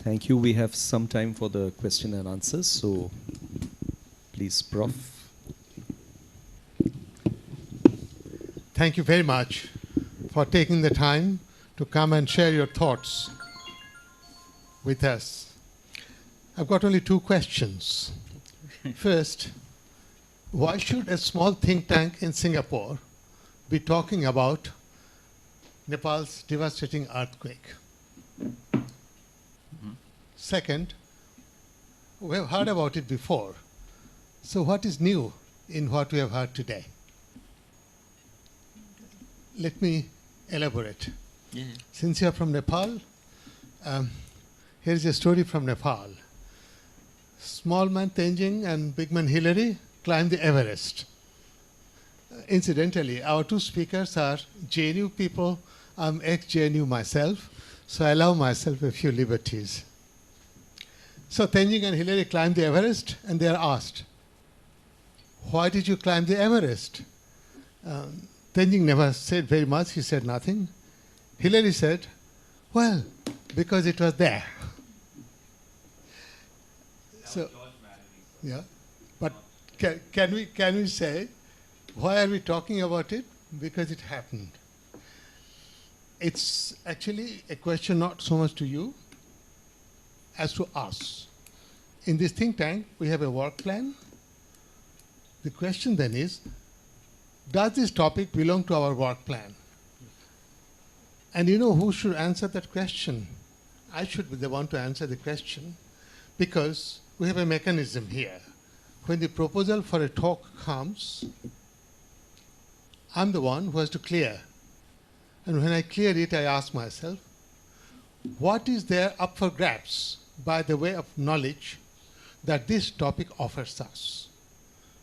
Thank you. We have some time for the question and answers. So please, Prof. Thank you very much for taking the time to come and share your thoughts with us. I've got only two questions. First, why should a small think tank in Singapore be talking about Nepal's devastating earthquake? Second, we have heard about it before. So what is new in what we have heard today? Let me elaborate. Yeah. Since you are from Nepal, here is a story from Nepal. Small man Tenzing and big man Hillary climbed the Everest. Incidentally, our two speakers are JNU people. I'm ex-JNU myself, so I allow myself a few liberties. So Tenzing and Hillary climbed the Everest, and they are asked, why did you climb the Everest? Tenzing never said very much. He said nothing. Hillary said, well, because it was there. So, yeah, but can we say, why are we talking about it? Because it happened. It's actually a question not so much to you as to us. In this think tank, we have a work plan. The question then is, does this topic belong to our work plan? And you know who should answer that question? I should be the one to answer the question, because we have a mechanism here. When the proposal for a talk comes, I'm the one who has to clear. And when I clear it, I ask myself, what is there up for grabs by the way of knowledge that this topic offers us?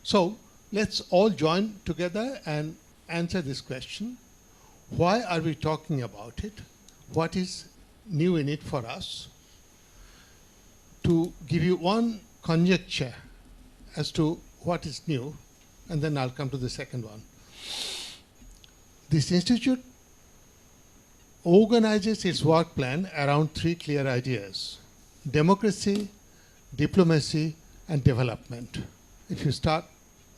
So let's all join together and answer this question. Why are we talking about it? What is new in it for us? To give you one conjecture as to what is new, and then I'll come to the second one. This institute organizes its work plan around three clear ideas: democracy, diplomacy, and development. If you start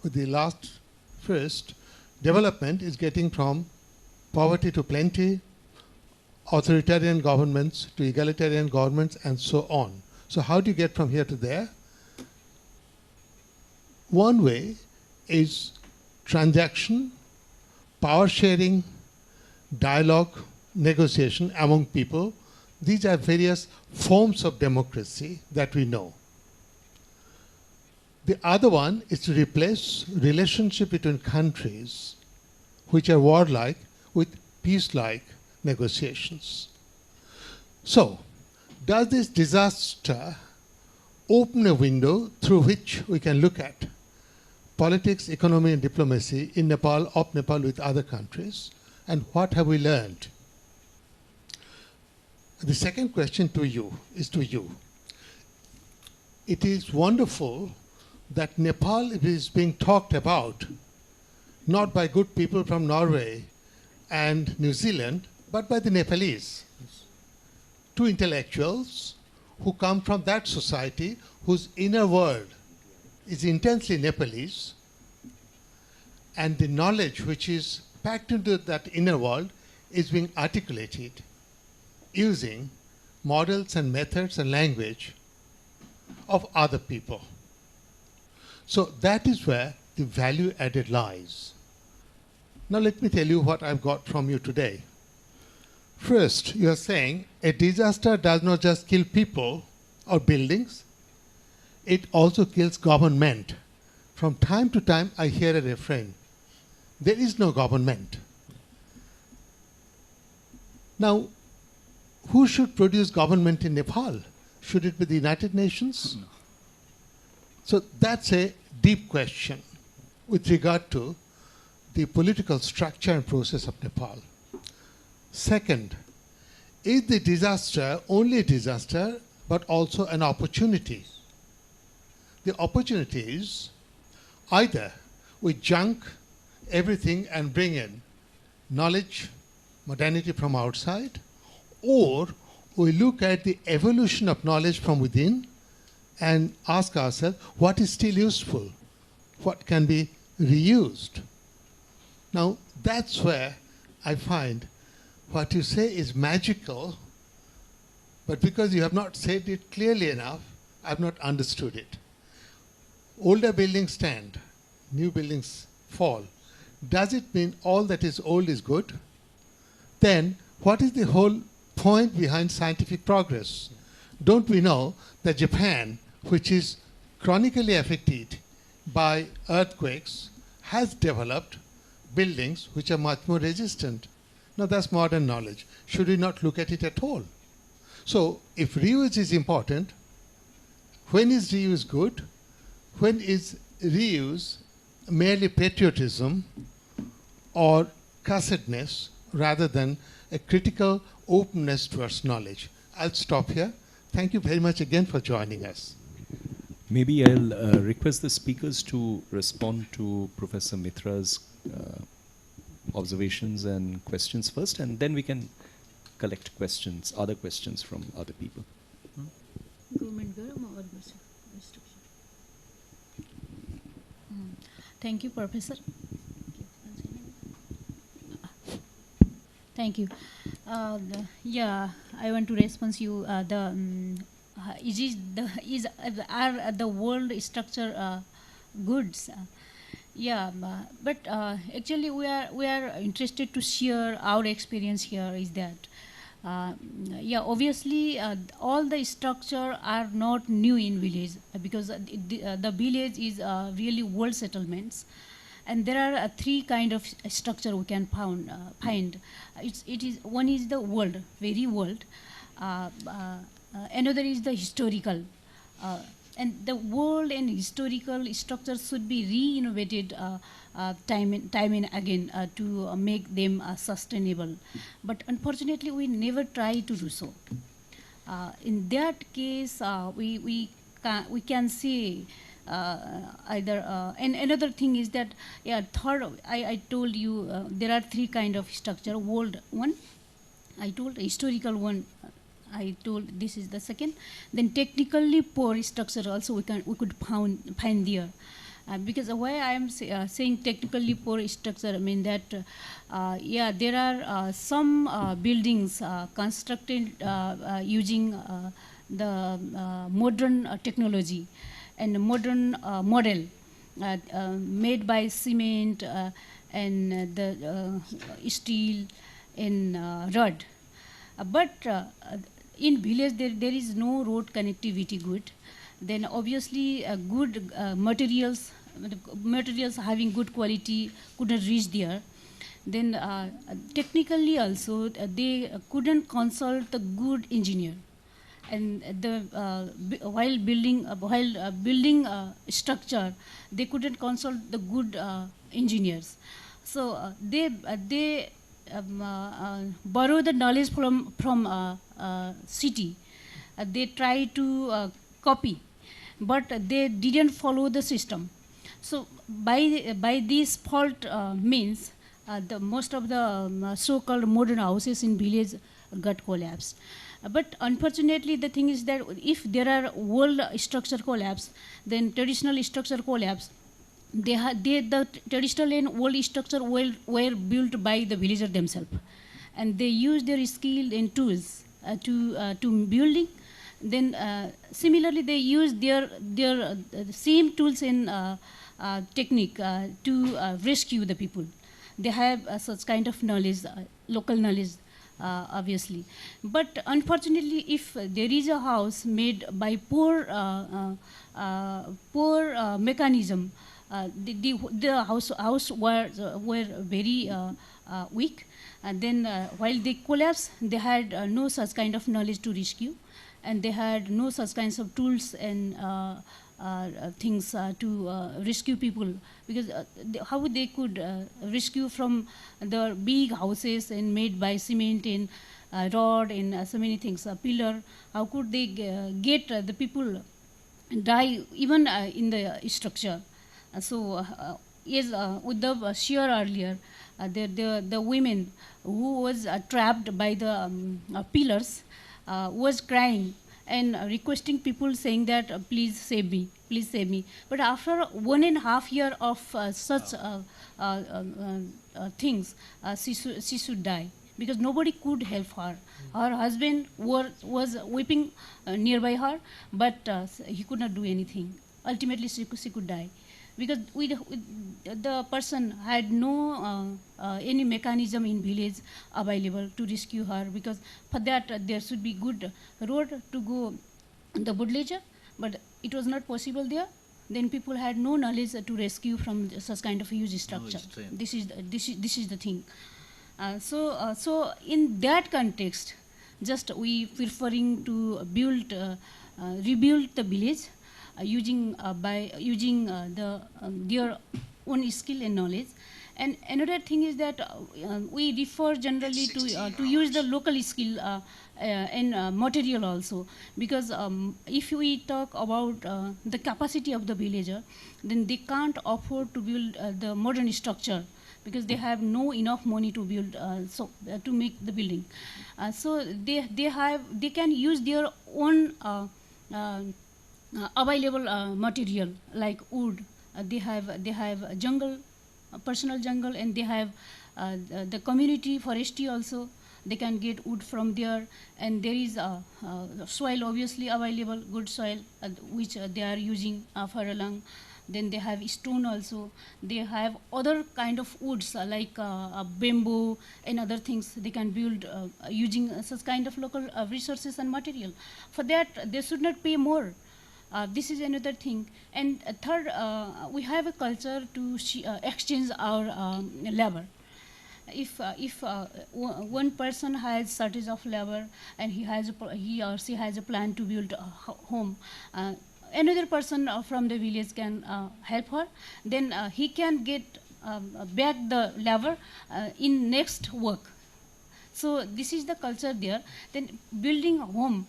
with the last first, development is getting from poverty to plenty, authoritarian governments to egalitarian governments, and so on. So how do you get from here to there? One way is transaction, power sharing, dialogue, negotiation among people. These are various forms of democracy that we know. The other one is to replace relationship between countries which are warlike with peace-like negotiations. So, does this disaster open a window through which we can look at politics, economy, and diplomacy in Nepal, of Nepal with other countries, and what have we learned? The second question to you is to you. It is wonderful that Nepal is being talked about, not by good people from Norway and New Zealand, but by the Nepalese. Two intellectuals who come from that society, whose inner world is intensely Nepalese, and the knowledge which is packed into that inner world is being articulated using models and methods and language of other people. So that is where the value added lies. Now let me tell you what I've got from you today. First, you are saying a disaster does not just kill people or buildings, it also kills government. From time to time, I hear a refrain, there is no government. Now, who should produce government in Nepal? Should it be the United Nations? No. So that's a deep question with regard to the political structure and process of Nepal. Second, is the disaster only a disaster, but also an opportunity? The opportunity is either we junk everything and bring in knowledge, modernity from outside, or we look at the evolution of knowledge from within and ask ourselves what is still useful, what can be reused. Now, that's where I find what you say is magical, but because you have not said it clearly enough, I have not understood it. Older buildings stand, new buildings fall. Does it mean all that is old is good? Then, what is the whole point behind scientific progress? Don't we know that Japan, which is chronically affected by earthquakes, has developed buildings which are much more resistant? Now, that's modern knowledge. Should we not look at it at all? So, if reuse is important, when is reuse good? When is reuse merely patriotism or cussedness rather than a critical openness towards knowledge? I'll stop here. Thank you very much again for joining us. Maybe I'll request the speakers to respond to Professor Mitra's observations and questions first, and then we can collect questions, other questions from other people. Thank you, Professor. Thank you. Yeah, I want to respond to you. Are the world structure goods? Yeah, but actually we are interested to share our experience here. Is that yeah, obviously all the structure are not new in village because the village is really world settlements. And there are three kind of structure we can find. One is the world, very world. Another is the historical. And the world and historical structures should be re-innovated time and again to make them sustainable. But unfortunately, we never try to do so. In that case, we can see either and another thing is that I told you there are three kind of structure. World one, I told historical one. I told this is the second. Then technically poor structure also we could find there. Because why I am saying technically poor structure, I mean that yeah, there are some buildings constructed using the modern technology and modern model made by cement and the steel and rod. But in village there is no road connectivity good. Then obviously good materials having good quality couldn't reach there. Then technically also they couldn't consult a good engineer. And while building structure, they couldn't consult the good engineers. So they borrow the knowledge from city. They try to copy, but they didn't follow the system. So by this fault means the most of the so-called modern houses in village got collapsed. But unfortunately, the thing is that if there are world structure collapse, then traditional structure collapse. The traditional and world structure were built by the villagers themselves, and they use their skill and tools to building. Then similarly, they use their same tools and technique to rescue the people. They have such kind of knowledge, local knowledge. Obviously, but unfortunately, if there is a house made by poor mechanism, the house were very weak, and then while they collapsed, they had no such kind of knowledge to rescue, and they had no such kinds of tools and things to rescue people, because how they could rescue from the big houses and made by cement and rod and so many things, pillar. How could they get the people die even in the structure? So yes, Uddhav shared earlier, the women who was trapped by the pillars, was crying and requesting people, saying that please save me, please save me. But after 1.5 years of such things, she should die because nobody could help her. Her husband was weeping nearby her, but he could not do anything. Ultimately, she could die because the person had no any mechanism in village available to rescue her, because for that there should be good road to go the villager, but it was not possible there. Then people had no knowledge to rescue from such kind of huge structure. This is the thing. So in that context, just we preferring to rebuild the village by using their own skill and knowledge. And another thing is that we refer generally to use the local skill and material also, because if we talk about the capacity of the villager, then they can't afford to build the modern structure because they have no enough money to build to make the building. So they can use their own available material like wood. They have jungle, personal jungle, and they have the community forestry also. They can get wood from there, and there is soil obviously available, good soil which they are using for a long. Then they have stone also. They have other kind of woods like bamboo and other things. They can build using such kind of local resources and material. For that, they should not pay more. This is another thing. And third, we have a culture to exchange our labor. If one person has shortage of labor and he or she has a plan to build a home, another person from the village can help her, then he can get back the labor in next work. So this is the culture there. Then building a home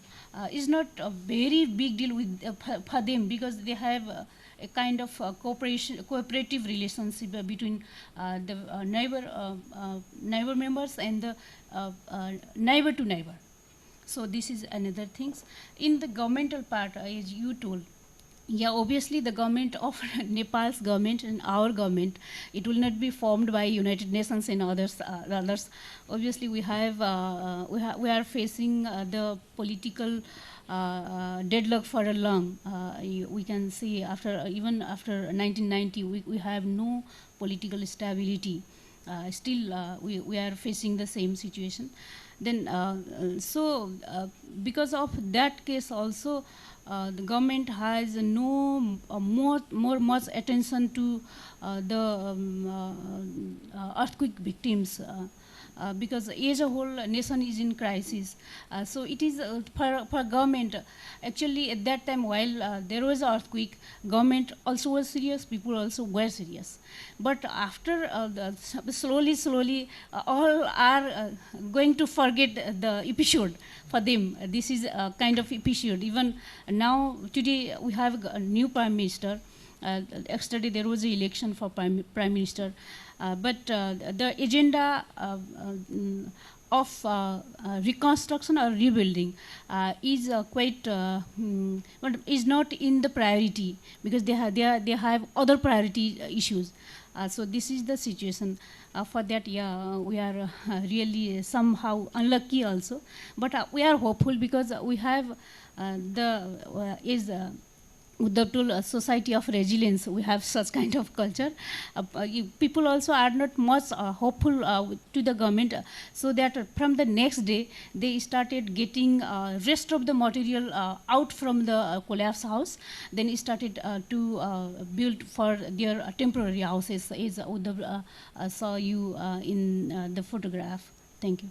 is not a very big deal with for them, because they have a kind of cooperative relationship between the neighbor members and the neighbor to neighbor. So this is another things. In the governmental part, as you told, yeah, obviously the government of Nepal's government and our government, it will not be formed by United Nations and others. Obviously, we are facing the political deadlock for a long. We can see even after 1990, we have no political stability. Still, we are facing the same situation. Then, because of that case also, the government has no much attention to the earthquake victims. Because as a whole nation is in crisis. So it is for government, actually at that time while there was an earthquake, government also was serious, people also were serious. But after slowly all are going to forget the episode for them. This is a kind of episode. Even now, today we have a new Prime Minister. Yesterday there was an election for Prime Minister. But the agenda of reconstruction or rebuilding is quite, but is not in the priority, because they have other priority issues. So this is the situation. For that, yeah, we are really somehow unlucky also, but we are hopeful because we have the tool society of resilience. We have such kind of culture. People also are not much hopeful to the government, so that from the next day they started getting rest of the material out from the collapsed house. Then started to build for their temporary houses, as Uddhav saw you in the photograph. Thank you.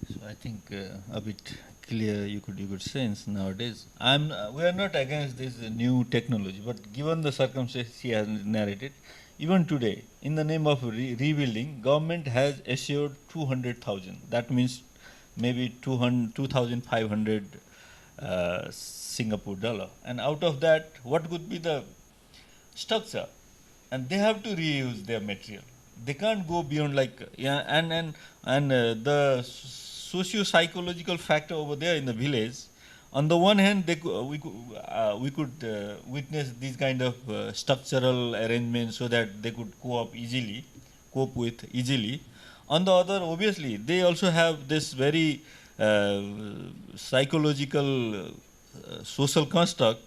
So I think a bit clear you could sense nowadays. We are not against this new technology, but given the circumstances he has narrated, even today, in the name of rebuilding, government has assured 200,000. That means maybe 2,500 Singapore dollar. And out of that, what could be the structure? And they have to reuse their material. They can't go beyond, like, yeah, and the socio-psychological factor over there in the village. On the one hand, we could witness these kind of structural arrangements so that they could cope with easily. On the other, obviously, they also have this very psychological social construct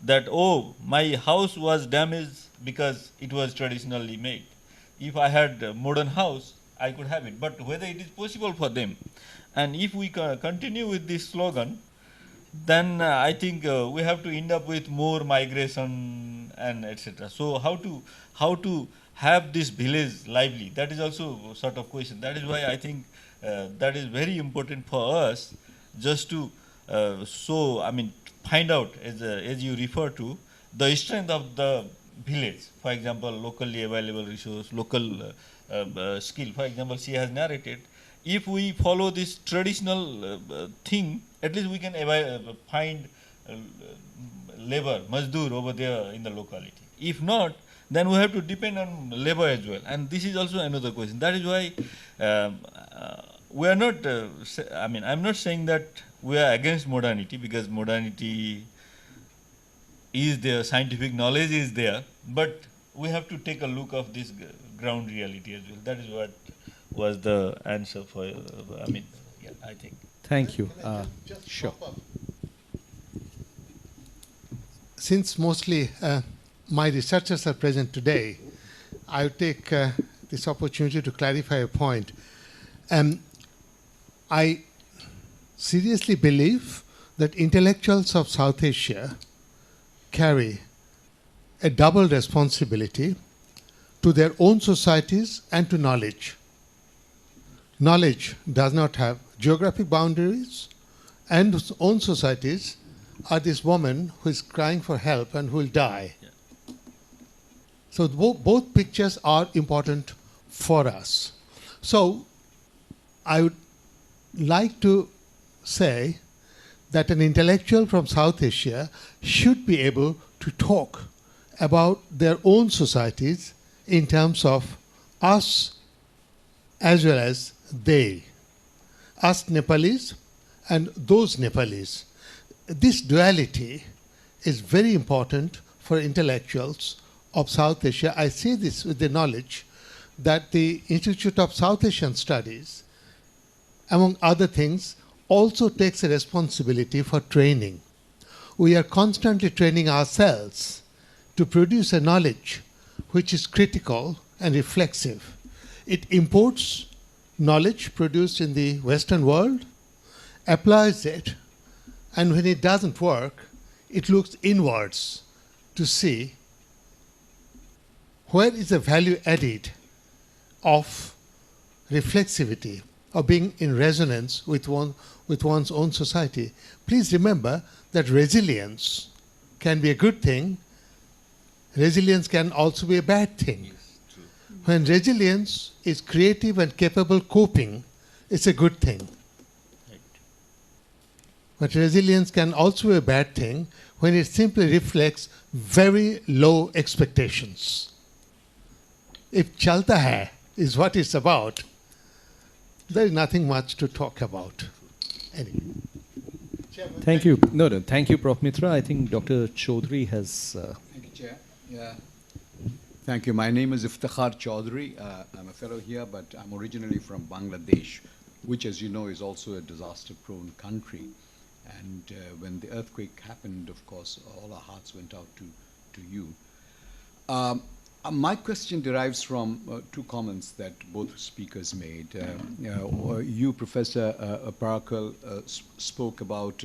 that, oh, my house was damaged because it was traditionally made. If I had a modern house, I could have it. But whether it is possible for them, and if we continue with this slogan, then I think we have to end up with more migration and etc. So how to have this village lively? That is also sort of question. That is why I think that is very important for us, just to find out, as you refer to, the strength of the village. For example, locally available resource, local skill. For example, she has narrated, if we follow this traditional thing, at least we can find labor, mazdoor over there in the locality. If not, then we have to depend on labor as well. And this is also another question. That is why we are not, I'm not saying that we are against modernity, because modernity is there, scientific knowledge is there, but we have to take a look of this ground reality as well. That is what was the answer for, I think. Thank you. Just Sure. pop up. Since mostly my researchers are present today, I'll take this opportunity to clarify a point. I seriously believe that intellectuals of South Asia carry a double responsibility to their own societies and to knowledge. Knowledge does not have geographic boundaries, and its own societies are this woman who is crying for help and who will die. Yeah. So both pictures are important for us. So I would like to say that an intellectual from South Asia should be able to talk about their own societies in terms of us as well as they, us Nepalese and those Nepalese. This duality is very important for intellectuals of South Asia. I say this with the knowledge that the Institute of South Asian Studies, among other things, also takes a responsibility for training. We are constantly training ourselves to produce a knowledge which is critical and reflexive. It imports knowledge produced in the Western world, applies it, and when it doesn't work, it looks inwards to see where is the value added of reflexivity, of being in resonance with one's own society. Please remember that resilience can be a good thing. Resilience can also be a bad thing. Yes, true. When resilience is creative and capable coping, it's a good thing. Right. But resilience can also be a bad thing when it simply reflects very low expectations. If chalta hai is what it's about, there is nothing much to talk about. Anyway. Chairman, Thank you. No, thank you, Prof. Mitra. I think Dr. Chaudhary has... Thank you, Chair. Yeah. Thank you. My name is Iftikhar Chaudhary. I'm a fellow here, but I'm originally from Bangladesh, which, as you know, is also a disaster-prone country. And when the earthquake happened, of course, all our hearts went out to you. My question derives from two comments that both speakers made. You, Professor Parakal, spoke about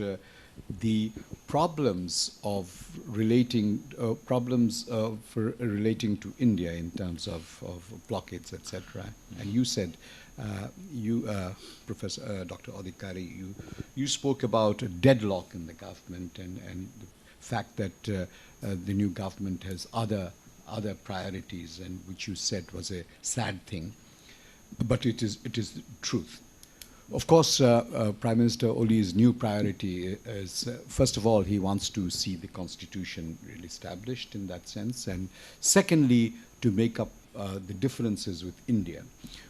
the problems of relating relating to India in terms of blockades, etc. And you said, Professor Dr. Adhikari, you spoke about a deadlock in the government and the fact that the new government has other priorities, and which you said was a sad thing, but it is the truth. Of course, Prime Minister Oli's new priority is, first of all, he wants to see the constitution really established in that sense, and secondly, to make up the differences with India.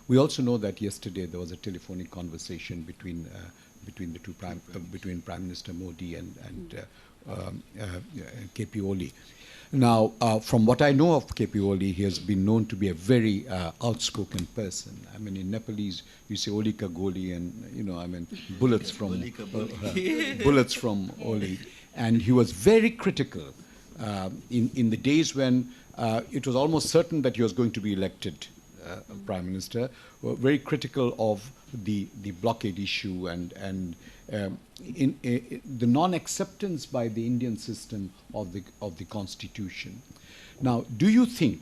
We also know that yesterday there was a telephonic conversation between between Prime Minister Modi and KP Oli. Now, from what I know of KP Oli, he has been known to be a very outspoken person. I mean, in Nepalese, you say Oli ka goli, and bullets from bullets from Oli, and he was very critical in the days when it was almost certain that he was going to be elected prime minister. Were very critical of the blockade issue and the non-acceptance by the Indian system of the constitution. Now, do you think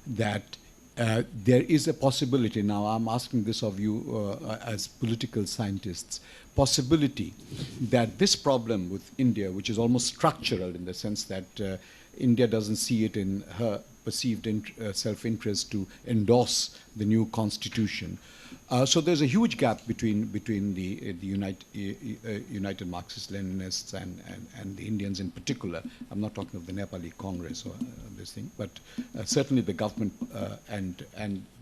that there is a possibility, now I'm asking this of you as political scientists, possibility that this problem with India, which is almost structural in the sense that India doesn't see it in her perceived self-interest to endorse the new constitution. So there's a huge gap between the United Marxist-Leninists and the Indians in particular. I'm not talking of the Nepali Congress or this thing, but certainly the government and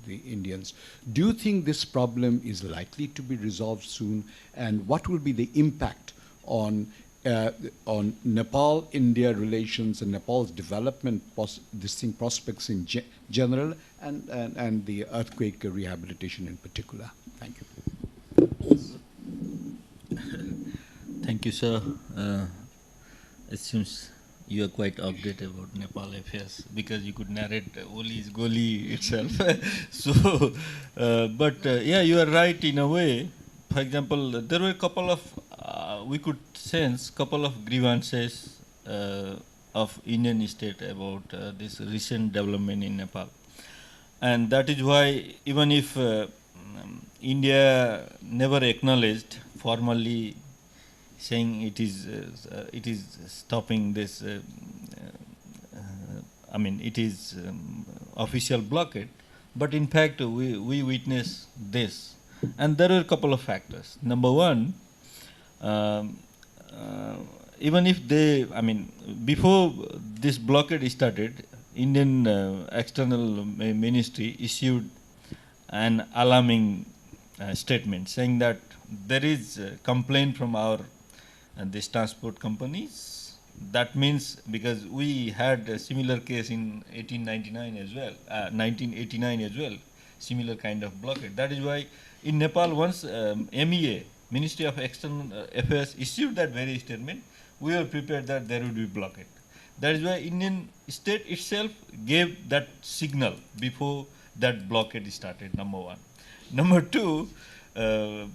the Indians. Do you think this problem is likely to be resolved soon? And what will be the impact on Nepal-India relations and Nepal's development, prospects in general, and the earthquake rehabilitation in particular? Thank you. Thank you, sir. It seems you are quite updated about Nepal affairs because you could narrate Oli's Goli itself. So, yeah, you are right in a way. For example, there were a couple of we could sense couple of grievances of Indian state about this recent development in Nepal, and that is why even if India never acknowledged formally, saying it is stopping this. I mean, it is official blockade, but in fact we witness this, and there are a couple of factors. Number one. Even if they, I mean, before this blockade started, Indian external ministry issued an alarming statement saying that there is a complaint from our these transport companies. That means because we had a similar case in 1899 as well, 1989 as well, similar kind of blockade. That is why in Nepal once MEA, Ministry of External Affairs issued that very statement, we were prepared that there would be blockade. That is why Indian state itself gave that signal before that blockade started, number one. Number two, for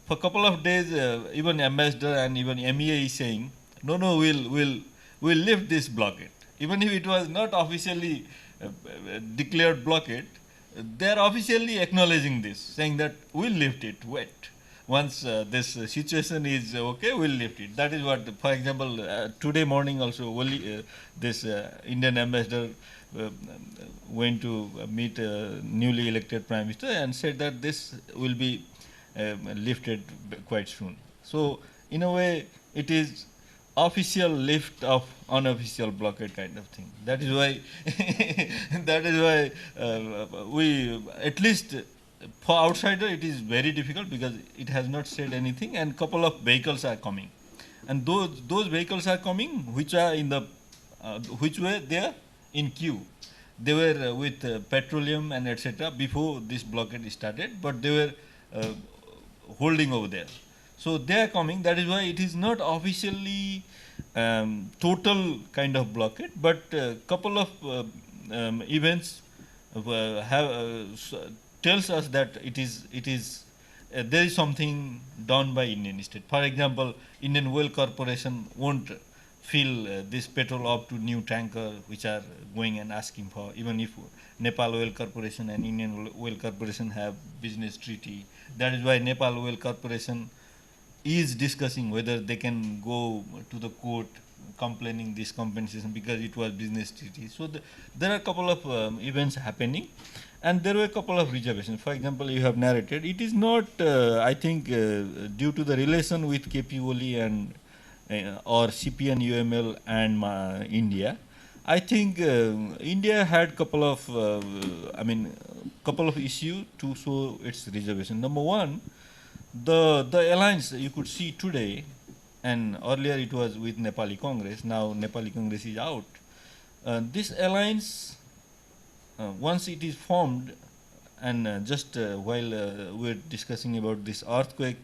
a couple of days, even ambassador and even MEA is saying, no, we'll lift this blockade. Even if it was not officially declared blockade, they are officially acknowledging this, saying that we'll lift it, wait. Once this situation is okay, we'll lift it. That is what, for example, today morning also, this Indian ambassador went to meet newly elected Prime Minister and said that this will be lifted quite soon. So, in a way, it is official lift of unofficial blockade kind of thing. That is why, we, at least for outsider, it is very difficult because it has not said anything, and couple of vehicles are coming, and those vehicles are coming which are in the which were there in queue. They were with petroleum and etc. before this blockade started, but they were holding over there. So they are coming. That is why it is not officially total kind of blockade, but couple of events tells us that it is there is something done by Indian state. For example, Indian Oil Corporation won't fill this petrol up to new tanker which are going and asking for, even if Nepal Oil Corporation and Indian Oil Corporation have business treaty. That is why Nepal Oil Corporation is discussing whether they can go to the court complaining this compensation because it was business treaty. So there are a couple of events happening, and there were a couple of reservations. For example, you have narrated, it is not, I think, due to the relation with KP Oli and or CPN UML and India, I think India had couple of, couple of issues to show its reservation. Number one, the alliance you could see today, and earlier it was with Nepali Congress. Now Nepali Congress is out. This alliance, once it is formed, and just while we're discussing about this earthquake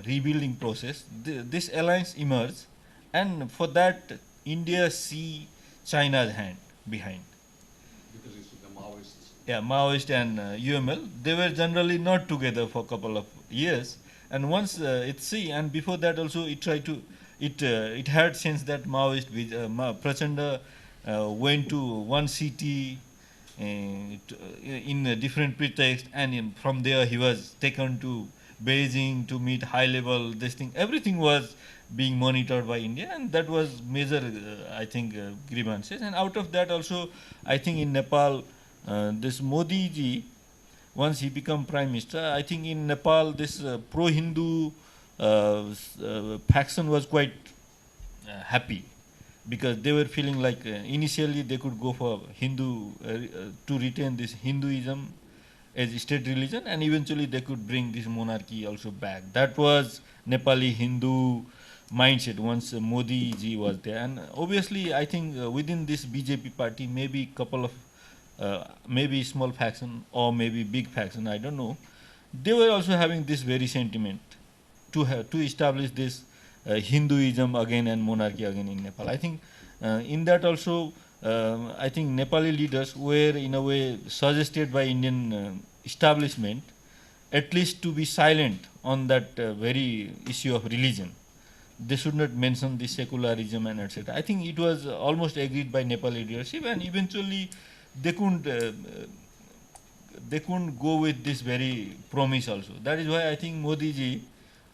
rebuilding process, this alliance emerged, and for that India see China's hand behind. Because it's the Maoists. Yeah, Maoist and UML, they were generally not together for a couple of years, and once it see, and before that also it tried to, it had sense that Maoist with Prachanda went to one city in a different pretext, and from there he was taken to Beijing to meet high level this thing. Everything was being monitored by India, and that was major, I think, grievances. And out of that also, I think in Nepal, this Modi ji, once he become prime minister, I think in Nepal this pro-Hindu faction was quite happy, because they were feeling like initially they could go for Hindu to retain this Hinduism as state religion, and eventually they could bring this monarchy also back. That was Nepali Hindu mindset once Modi ji was there. And obviously I think within this BJP party, maybe couple of maybe small faction or maybe big faction, I don't know, they were also having this very sentiment to establish this Hinduism again and monarchy again in Nepal. I think in that also, I think Nepali leaders were in a way suggested by Indian establishment at least to be silent on that very issue of religion. They should not mention the secularism and etc. I think it was almost agreed by Nepali leadership, and eventually they couldn't go with this very promise also. That is why I think Modi ji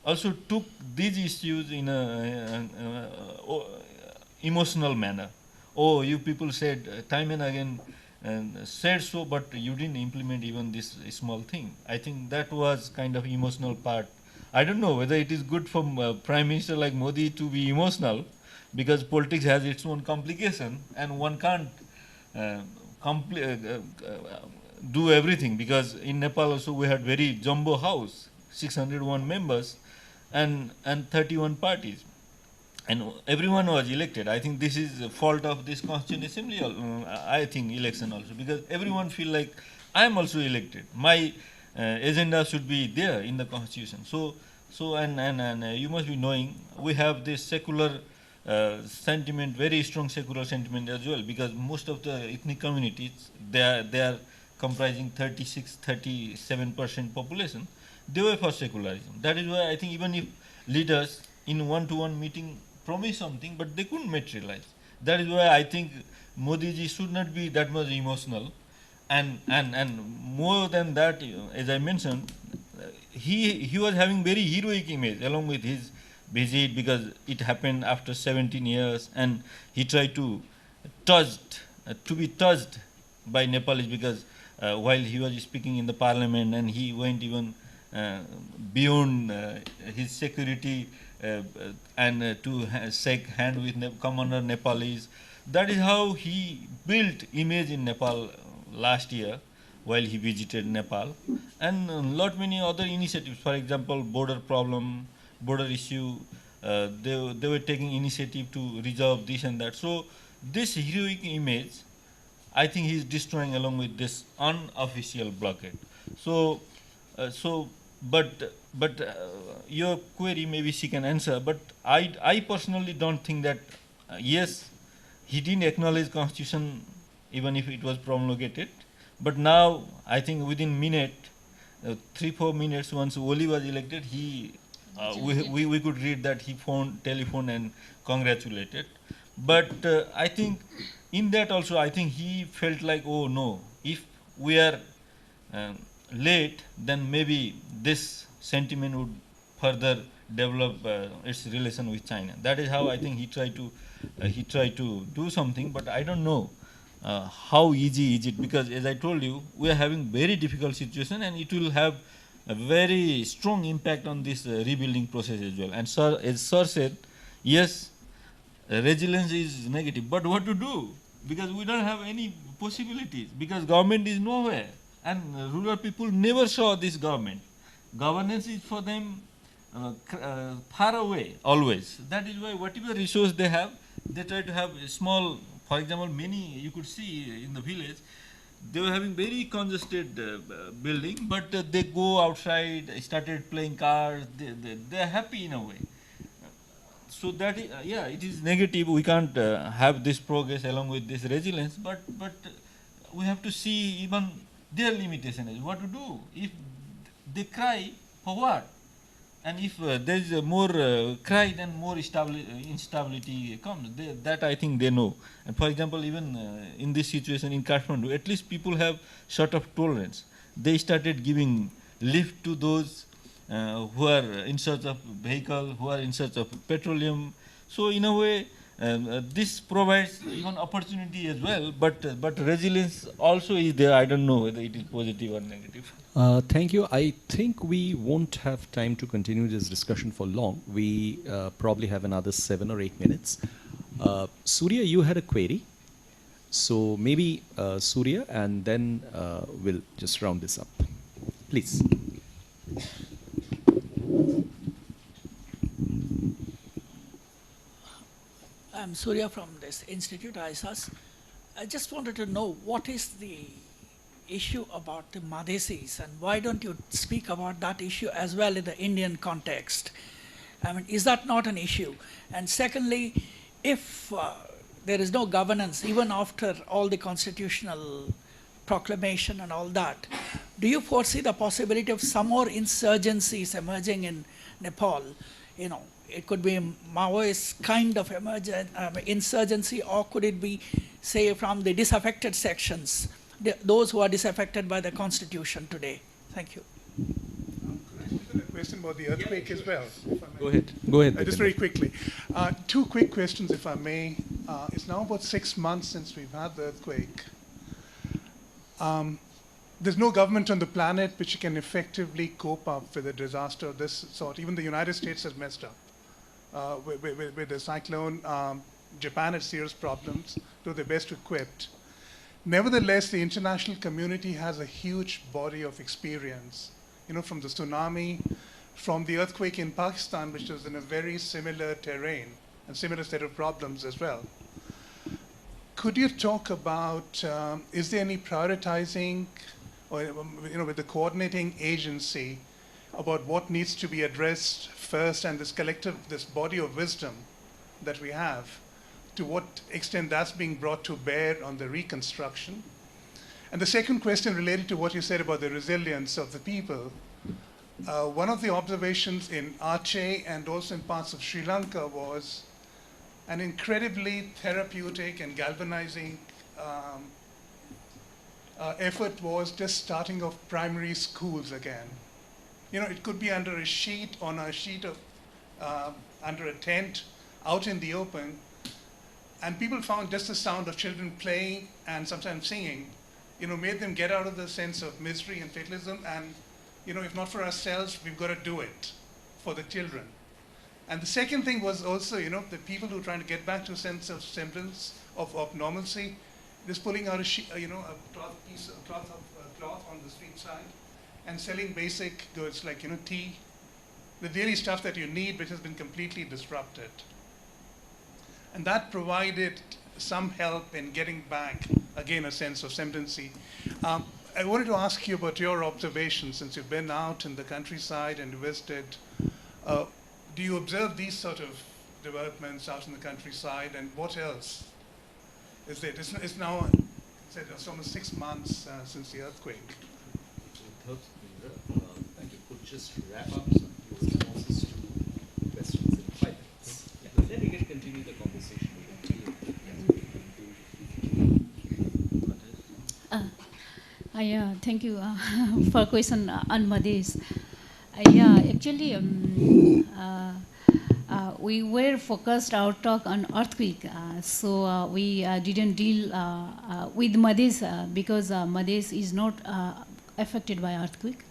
also took these issues in a emotional manner. Oh, you people said time and again said so, but you didn't implement even this small thing. I think that was kind of emotional part. I don't know whether it is good for Prime Minister like Modi to be emotional, because politics has its own complication, and one can't uh, do everything, because in Nepal also we had very jumbo house, 601 members, and 31 parties, and everyone was elected. I think this is the fault of this Constituent Assembly, I think, election also, because everyone feel like I am also elected. My agenda should be there in the Constitution. And you must be knowing we have this secular sentiment, very strong secular sentiment as well, because most of the ethnic communities, they are comprising 37% population. They were for secularism. That is why I think even if leaders in one-to-one meeting promise something, but they couldn't materialize. That is why I think Modi ji should not be that much emotional, and more than that, as I mentioned, he was having very heroic image along with his visit, because it happened after 17 years, and he tried to be touched by Nepalis, because while he was speaking in the parliament, and he went even beyond his security and to shake hand with commoner Nepalis. That is how he built image in Nepal last year while he visited Nepal, and lot many other initiatives. For example, border problem, border issue. They were taking initiative to resolve this and that. So this heroic image, I think he is destroying along with this unofficial blockade. So, but your query maybe she can answer. But I personally don't think that. Yes, he didn't acknowledge Constitution even if it was promulgated. But now I think within minute, 3-4 minutes, once Oli was elected, we could read that he telephoned and congratulated. But I think in that also, I think he felt like, oh no, if we are late, then maybe this sentiment would further develop its relation with China. That is how I think he tried to do something. But I don't know how easy is it, because as I told you, we are having very difficult situation, and it will have a very strong impact on this rebuilding process as well. And sir, as sir said, yes, resilience is negative. But what to do? Because we don't have any possibilities, because government is nowhere. And rural people never saw this government. Governance is for them far away, always. That is why whatever resource they have, they try to have a small, for example, many, you could see in the village, they were having very congested building, but they go outside, started playing cards, they are happy in a way. So that is, yeah, it is negative. We can't have this progress along with this resilience, but we have to see even their limitation is what to do. If they cry, for what? And if there is more cry, then more instability comes. That I think they know. And for example, even in this situation in Kathmandu, at least people have sort of tolerance. They started giving lift to those who are in search of vehicle, who are in search of petroleum. So in a way, this provides even opportunity as well. But resilience also is there. I don't know whether it is positive or negative. Thank you. I think we won't have time to continue this discussion for long. We probably have another 7 or 8 minutes. Surya, you had a query. So maybe Surya, and then we'll just round this up. Please. I'm Surya from this Institute, ISAS. I just wanted to know what is the issue about the Madhesis, and why don't you speak about that issue as well in the Indian context? I mean, is that not an issue? And secondly, if there is no governance, even after all the constitutional proclamation and all that, do you foresee the possibility of some more insurgencies emerging in Nepal? You know, it could be a Maoist kind of insurgency, or could it be, say, from the disaffected sections, those who are disaffected by the constitution today? Thank you. A question about the earthquake as well. Go ahead. Go ahead. Just very quickly. 2 quick questions, if I may. It's now about 6 months since we've had the earthquake. There's no government on the planet which can effectively cope up with a disaster of this sort. Even the United States has messed up with the cyclone. Japan had serious problems, though they're best equipped. Nevertheless, the international community has a huge body of experience, you know, from the tsunami, from the earthquake in Pakistan, which was in a very similar terrain and similar set of problems as well. Could you talk about, is there any prioritizing, or, you know, with the coordinating agency about what needs to be addressed first, and this collective, this body of wisdom that we have, to what extent that's being brought to bear on the reconstruction? And the second question related to what you said about the resilience of the people. One of the observations in Aceh and also in parts of Sri Lanka was an incredibly therapeutic and galvanizing effort was just starting off primary schools again. You know, it could be under a sheet, on a sheet of, under a tent, out in the open, and people found just the sound of children playing and sometimes singing, you know, made them get out of the sense of misery and fatalism, and, you know, if not for ourselves, we've got to do it for the children. And the second thing was also, you know, the people who are trying to get back to a sense of semblance of normalcy, just pulling out a cloth on the street side and selling basic goods like, you know, tea, the daily stuff that you need, which has been completely disrupted. And that provided some help in getting back, again, a sense of semblancy. I wanted to ask you about your observations, since you've been out in the countryside and visited. Do you observe these sort of developments out in the countryside, and what else is it? It's now, it's almost 6 months since the earthquake. Thank you. Could just wrap up some of your responses to questions in 5 minutes. Yeah. Then we can continue the conversation. Thank you for question on Madhes. Yeah, actually, we were focused our talk on earthquake, so we didn't deal with Madhes because Madhes is not affected by earthquake.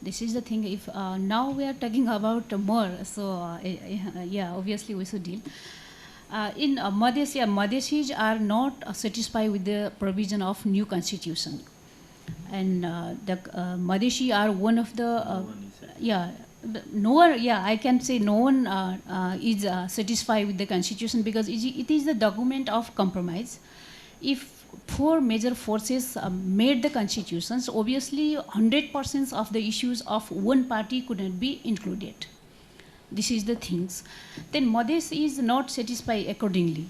This is the thing. If now we are talking about more, so yeah, obviously we should deal. In Madhya, yeah, Madhyasis are not satisfied with the provision of new constitution, and the Madhyasis are one of the yeah. No one, yeah, I can say no one is satisfied with the constitution because it is the document of compromise. If four major forces made the constitutions, obviously 100% of the issues of one party could not be included. This is the things. Then Madhes is not satisfied accordingly.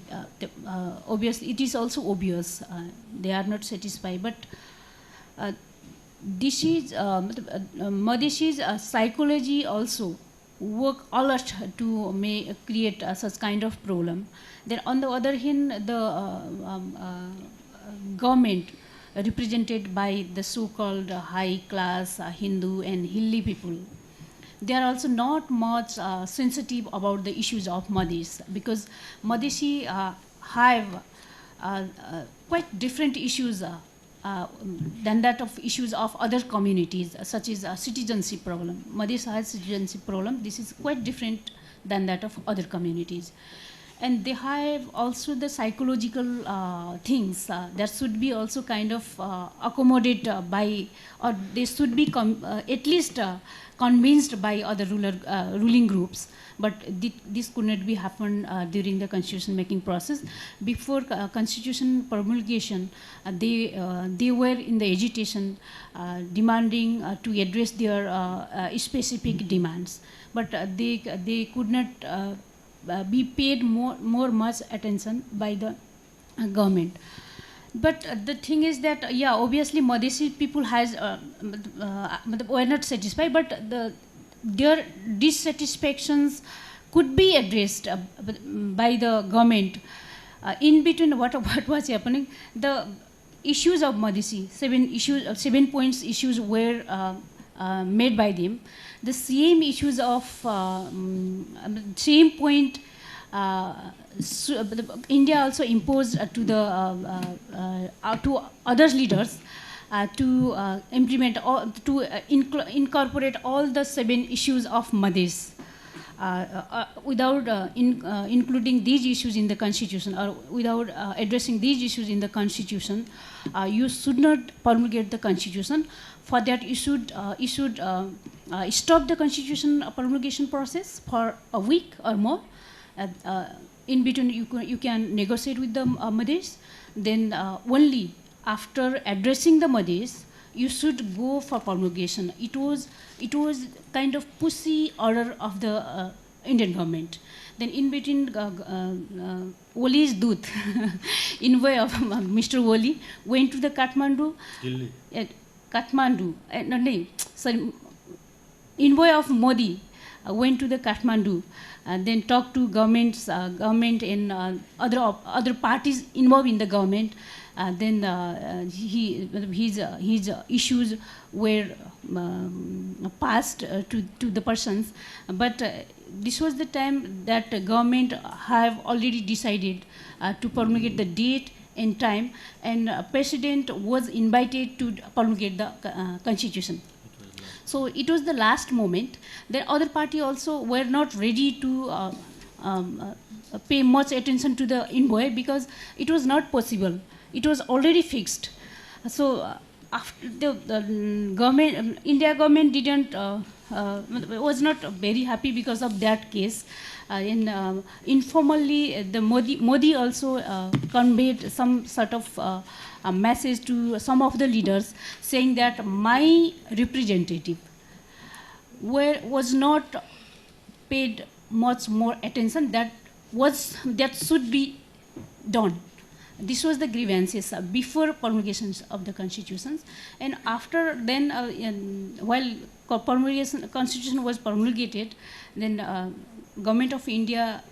Obviously, it is also obvious they are not satisfied. But this is Madhesi's psychology also work a lot to create such kind of problem. Then on the other hand, the government represented by the so-called high class Hindu and Hilli people, they are also not much sensitive about the issues of Madhis because Madhesi have quite different issues than that of issues of other communities, such as citizenship problem. Madhis has citizenship problem. This is quite different than that of other communities. And they have also the psychological things that should be also kind of accommodated by, or they should be at least convinced by other ruling groups. But this could not be happened during the constitution making process. Before constitution promulgation, they were in the agitation demanding to address their specific demands. But they could not be paid more much attention by the government. But the thing is that, yeah, obviously Madhesi people were not satisfied, but their dissatisfactions could be addressed by the government. In between what was happening, the issues of Madhesi, 7 points issues were made by them. The same issues of same point India also imposed to the to other leaders to implement or to incorporate all the 7 issues of Madhes without including these issues in the constitution, or without addressing these issues in the constitution. You should not promulgate the constitution. For that, you should stop the constitution promulgation process for a week or more. In between, you can negotiate with the Madhes. Then only after addressing the Madhes, you should go for promulgation. It was kind of pushy order of the Indian government. Then in between, Woli's Dut, envoy of Mr. Woli, went to the Kathmandu. Kathmandu, sorry, envoy of Modi went to the Kathmandu, then talked to government and other parties involved in the government. Then his issues were passed to the persons. But this was the time that the government have already decided to promulgate the date and time, and President was invited to promulgate the constitution. So it was the last moment. The other party also were not ready to pay much attention to the envoy because it was not possible. It was already fixed. So after the government, India government didn't was not very happy because of that case. Informally, the Modi also conveyed some sort of a message to some of the leaders saying that my representative was not paid much more attention that should be done. This was the grievances before promulgations of the constitutions, and after then, while constitution was promulgated, then government of India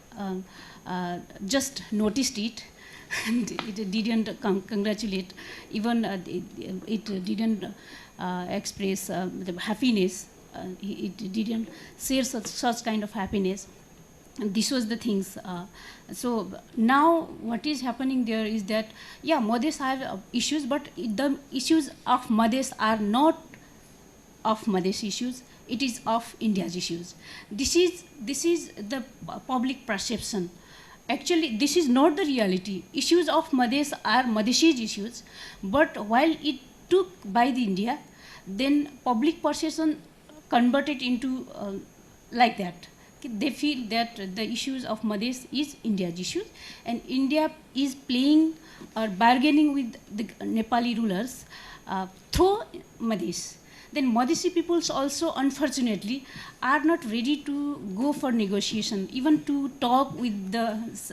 just noticed it, and it didn't congratulate. Even it didn't express the happiness. It didn't share such kind of happiness. And this was the things. So now what is happening there is that, yeah, Madhes have issues, but the issues of Madhes are not of Madhes issues. It is of India's issues. This is the public perception actually this is not the reality. Issues of Madhes are Madhesi's issues, but while it took by the India, then public perception converted into like that. They feel that the issues of Madhes is India's issues, and India is playing or bargaining with the Nepali rulers through Madhes. Then Madhesi peoples also, unfortunately, are not ready to go for negotiation, even to talk with this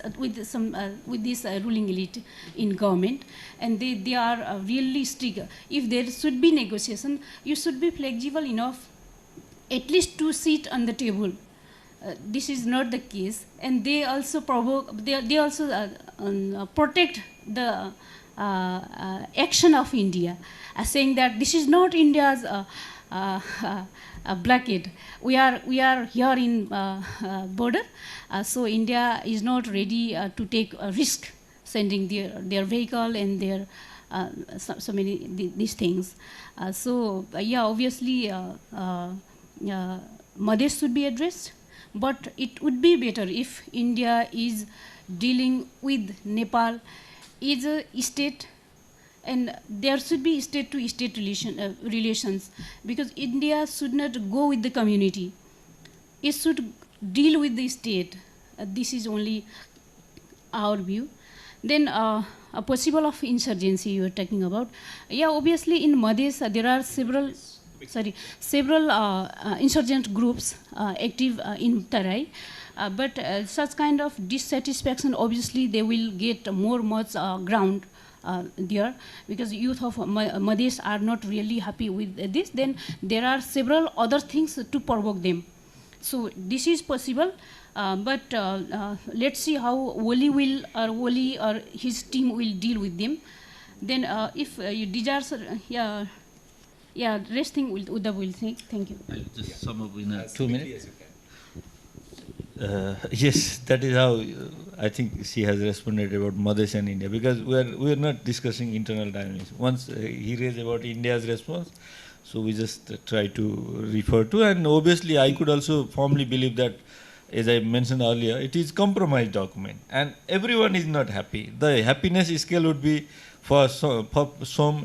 ruling elite in government, and they are really strict. If there should be negotiation, you should be flexible enough, at least to sit on the table. This is not the case, and they also provoke. They also protect the action of India, saying that this is not India's blockade. We are here in border, so India is not ready to take a risk sending their vehicle and their so many these things. Yeah, obviously, Madhes should be addressed, but it would be better if India is dealing with Nepal is a state, and there should be state-to-state relations, because India should not go with the community. It should deal with the state. This is only our view. Then a possible of insurgency you were talking about. Yeah, obviously in Madhes there are several insurgent groups active in Tarai. But such kind of dissatisfaction, obviously they will get much ground there, because youth of Madhes are not really happy with this. Then there are several other things to provoke them. So this is possible, but let's see how Woli or his team will deal with them. Then if you desire, rest thing Uddhav will think. Thank you. I'll just sum up in 2 minutes. Yes, that is how I think she has responded about Madhesh and India, because we are not discussing internal dynamics. Once he raised about India's response, so we just try to refer to, and obviously I could also firmly believe that, as I mentioned earlier, it is compromise document, and everyone is not happy. The happiness scale would be for some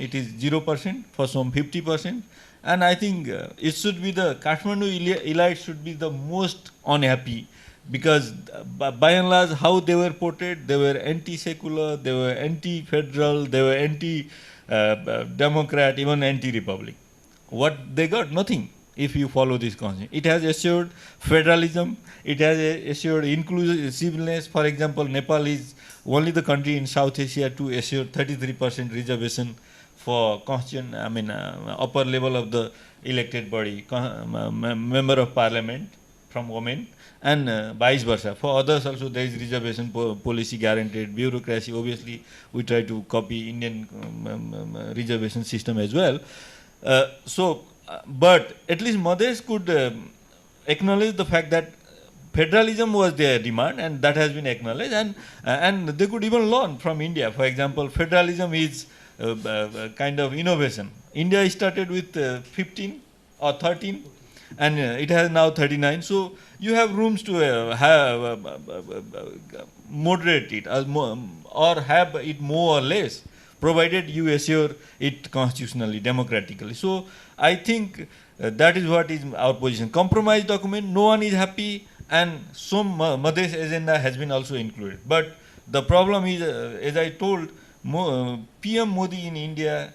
it is 0%, for some 50%, and I think it should be the Kathmandu elite should be the most unhappy, because by and large how they were portrayed, they were anti-secular, they were anti-federal, they were anti-democrat, even anti-republic. What they got? Nothing. If you follow this concept, it has assured federalism, it has assured inclusiveness. For example, Nepal is only the country in South Asia to assure 33% reservation for upper level of the elected body, member of parliament from women, and vice versa. For others also there is reservation policy guaranteed, bureaucracy. Obviously, we try to copy Indian reservation system as well. But at least Madhes could acknowledge the fact that federalism was their demand, and that has been acknowledged, and they could even learn from India. For example, federalism is kind of innovation. India started with 15 or 13, and it has now 39. So you have rooms to moderate it or have it more or less, provided you assure it constitutionally, democratically. So I think that is what is our position. Compromise document, no one is happy, and some Madhesh agenda has been also included. But the problem is, as I told, PM Modi in India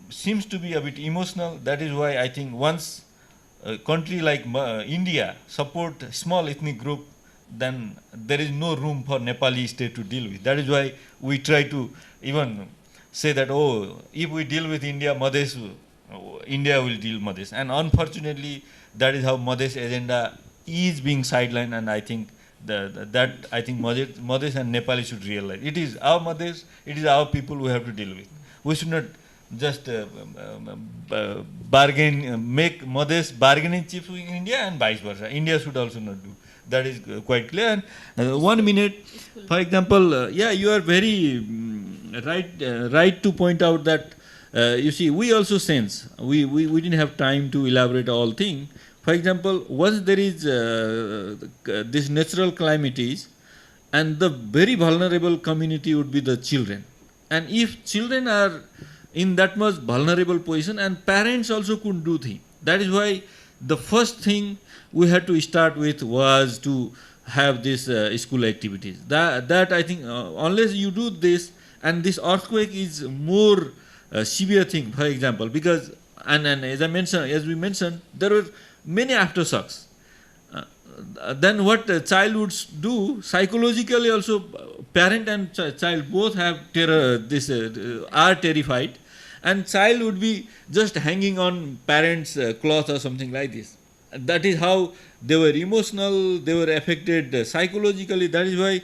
seems to be a bit emotional. That is why I think once a country like India support small ethnic group, then there is no room for Nepali state to deal with. That is why we try to even say that, oh, if we deal with India, Madhesh, India will deal Madhesh. And unfortunately, that is how Madhesh agenda is being sidelined, and I think Madhesh and Nepali should realize it is our Madhesh, it is our people we have to deal with. We should not just make Madhesh bargaining chips in India and vice versa. India should also not do. That is quite clear. And 1 minute, for example, you are very right to point out that you see, we also sense, we didn't have time to elaborate all things. For example, once there is this natural calamities, and the very vulnerable community would be the children. And if children are in that much vulnerable position, and parents also couldn't do things, that is why the first thing we had to start with was to have these school activities. That I think unless you do this, and this earthquake is more severe thing, for example, because and as we mentioned, there were many aftershocks. Then what child would do psychologically also, parent and child both have terror, this are terrified, and child would be just hanging on parents cloth or something like this. That is how they were emotional, they were affected psychologically. That is why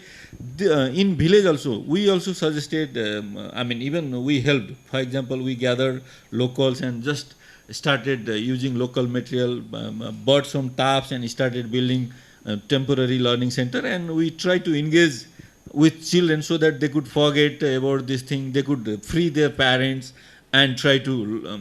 in village also we also suggested, even we helped. For example, we gathered locals and just started using local material, bought some taps and started building a temporary learning center, and we tried to engage with children so that they could forget about this thing, they could free their parents and try to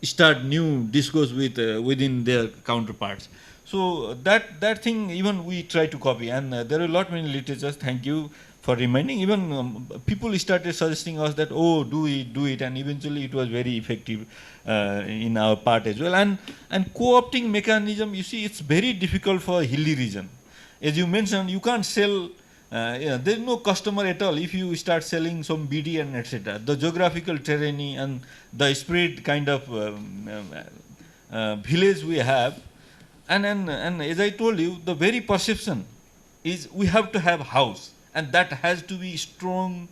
start new discourse with within their counterparts. So that thing even we try to copy, and there are a lot many literatures. Thank you for reminding. Even people started suggesting us that, oh, do it, and eventually it was very effective in our part as well. And co-opting mechanism, you see, it's very difficult for a hilly region. As you mentioned, you can't sell. There's no customer at all if you start selling some BD and etc. The geographical terrain and the spread kind of village we have, and as I told you, the very perception is we have to have house, and that has to be strong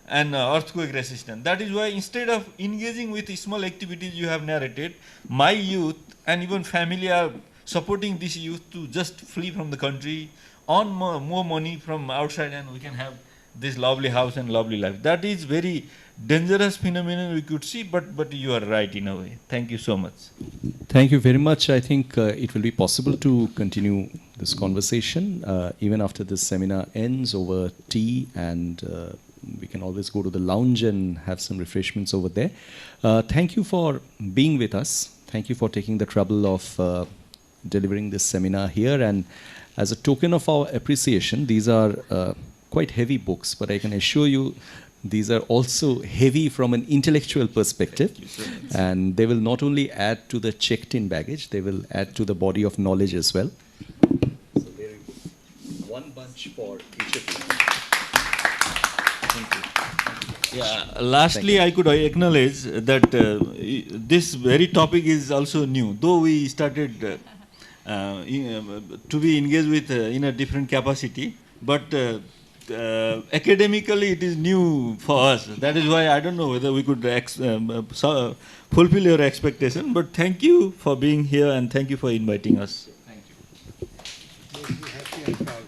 and earthquake resistant. That is why instead of engaging with small activities you have narrated, my youth and even family are supporting this youth to just flee from the country, earn more money from outside, and we can have this lovely house and lovely life. That is very dangerous phenomenon we could see, but you are right in a way. Thank you so much. Thank you very much. I think it will be possible to continue this conversation even after this seminar ends over tea, and we can always go to the lounge and have some refreshments over there. Thank you for being with us. Thank you for taking the trouble of delivering this seminar here. And as a token of our appreciation, these are quite heavy books, but I can assure you these are also heavy from an intellectual perspective. And they will not only add to the checked-in baggage, they will add to the body of knowledge as well. So there is one bunch for each of you. Thank you. Yeah. Lastly, I could acknowledge that this very topic is also new, though we started to be engaged with in a different capacity, but academically it is new for us. That is why I don't know whether we could fulfill your expectation, but thank you for being here and thank you for inviting us. Be happy and proud.